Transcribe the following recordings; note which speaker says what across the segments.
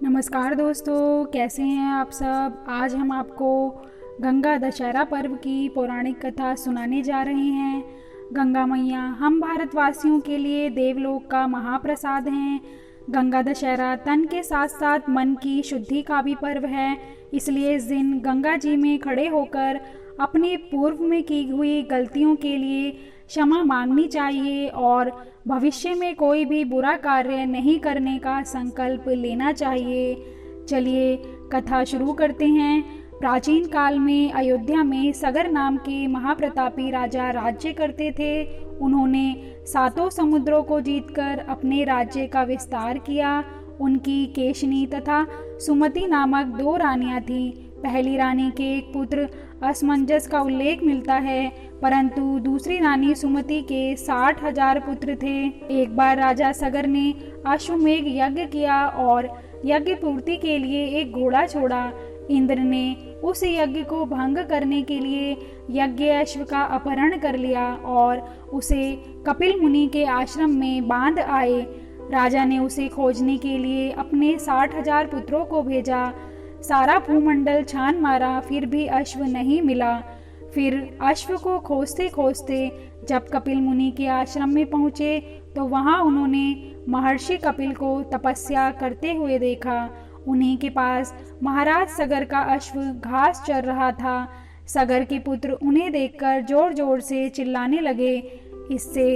Speaker 1: नमस्कार दोस्तों, कैसे हैं आप सब। आज हम आपको गंगा दशहरा पर्व की पौराणिक कथा सुनाने जा रहे हैं। गंगा मैया हम भारतवासियों के लिए देवलोक का महाप्रसाद हैं। गंगा दशहरा तन के साथ साथ मन की शुद्धि का भी पर्व है। इसलिए इस दिन गंगा जी में खड़े होकर अपने पूर्व में की हुई गलतियों के लिए क्षमा मांगनी चाहिए और भविष्य में कोई भी बुरा कार्य नहीं करने का संकल्प लेना चाहिए। चलिए कथा शुरू करते हैं। प्राचीन काल में अयोध्या में सगर नाम के महाप्रतापी राजा राज्य करते थे। उन्होंने 7 समुद्रों को जीतकर अपने राज्य का विस्तार किया। उनकी केशनी तथा सुमति नामक 2 रानियां थीं। पहली रानी के एक पुत्र असमंजस का उल्लेख मिलता है, परंतु दूसरी रानी सुमति के 60,000 पुत्र थे। एक बार राजा सगर ने अश्वमेघ यज्ञ किया और यज्ञ पूर्ति के लिए एक घोड़ा छोड़ा। इंद्र ने उस यज्ञ को भंग करने के लिए यज्ञ अश्व का अपहरण कर लिया और उसे कपिल मुनि के आश्रम में बांध आए। राजा ने उसे खोजने के लिए अपने 60,000 पुत्रों को भेजा। सारा भूमंडल छान मारा, फिर भी अश्व नहीं मिला। फिर अश्व को खोजते खोजते जब कपिल मुनि के आश्रम में पहुँचे तो वहाँ उन्होंने महर्षि कपिल को तपस्या करते हुए देखा। उन्हीं के पास महाराज सगर का अश्व घास चर रहा था। सगर के पुत्र उन्हें देखकर जोर जोर से चिल्लाने लगे। इससे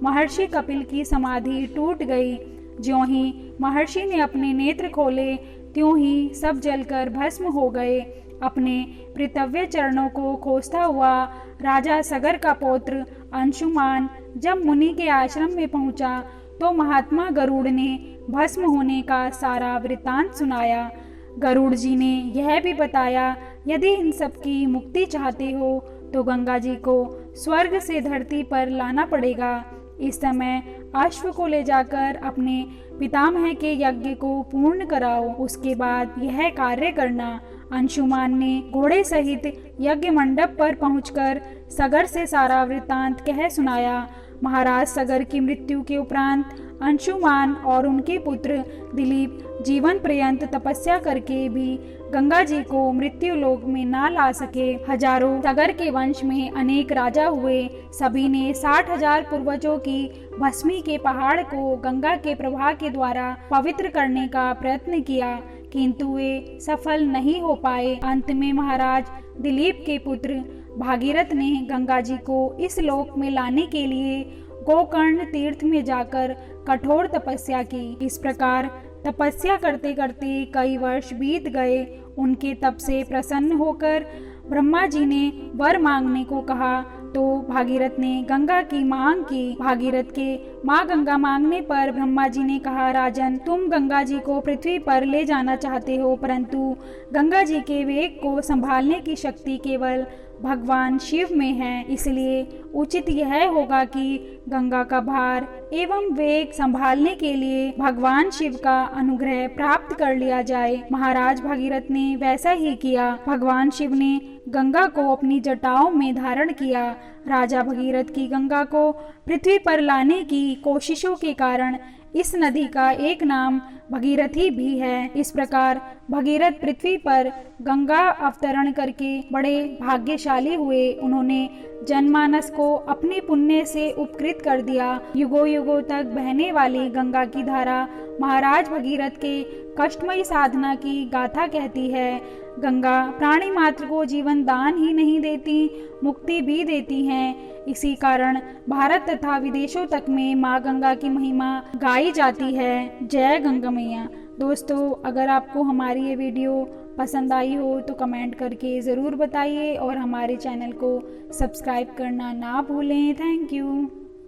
Speaker 1: महर्षि कपिल की समाधि टूट गई। ज्यों ही महर्षि ने अपने नेत्र खोले त्यों ही सब जलकर भस्म हो गए। अपने पितृव्य चरणों को खोजता हुआ राजा सगर का पौत्र अंशुमान जब मुनि के आश्रम में पहुंचा तो महात्मा गरुड़ ने भस्म होने का सारा वृतांत सुनाया। गरुड़ जी ने यह भी बताया, यदि इन सब की मुक्ति चाहते हो तो गंगा जी को स्वर्ग से धरती पर लाना पड़ेगा। इस समय अश्व को ले जाकर अपने पितामह के यज्ञ को पूर्ण कराओ, उसके बाद यह कार्य करना। अंशुमान ने घोड़े सहित यज्ञ मंडप पर पहुंचकर सगर से सारा वृतांत कह सुनाया। महाराज सगर की मृत्यु के उपरांत अंशुमान और उनके पुत्र दिलीप जीवन पर्यंत तपस्या करके भी गंगा जी को मृत्यु लोक में ना ला सके। हजारों सगर के वंश में अनेक राजा हुए। सभी ने 60,000 पूर्वजों की भस्मी के पहाड़ को गंगा के प्रवाह के द्वारा पवित्र करने का प्रयत्न किया, किंतु वे सफल नहीं हो पाए। अंत में महाराज दिलीप के पुत्र भागीरथ ने गंगा जी को इस लोक में लाने के लिए गोकर्ण तीर्थ में जाकर कठोर तपस्या की। इस प्रकार तपस्या करते करते कई वर्ष बीत गए। उनके तप से प्रसन्न होकर ब्रह्मा जी ने वर मांगने को कहा तो भागीरथ ने गंगा की मांग की। भागीरथ के माँ गंगा मांगने पर ब्रह्मा जी ने कहा, राजन तुम गंगा जी को पृथ्वी पर ले जाना चाहते हो, परंतु गंगा जी के वेग को संभालने की शक्ति केवल भगवान शिव में है। इसलिए उचित यह होगा कि गंगा का भार एवं वेग संभालने के लिए भगवान शिव का अनुग्रह प्राप्त कर लिया जाए। महाराज भागीरथ ने वैसा ही किया। भगवान शिव ने गंगा को अपनी जटाओं में धारण किया। राजा भगीरथ की गंगा को पृथ्वी पर लाने की कोशिशों के कारण इस नदी का एक नाम भगीरथी भी है। इस प्रकार भगीरथ पृथ्वी पर गंगा अवतरण करके बड़े भाग्यशाली हुए। उन्होंने जनमानस को अपने पुण्य से उपकृत कर दिया। युगों युगों तक बहने वाली गंगा की धारा महाराज भगीरथ के कष्टमयी साधना की गाथा कहती है। गंगा प्राणी मात्र को जीवन दान ही नहीं देती, मुक्ति भी देती हैं। इसी कारण भारत तथा विदेशों तक में माँ गंगा की महिमा गाई जाती है। जय गंगा मैया। दोस्तों, अगर आपको हमारी ये वीडियो पसंद आई हो तो कमेंट करके ज़रूर बताइए और हमारे चैनल को सब्सक्राइब करना ना भूलें। Thank you.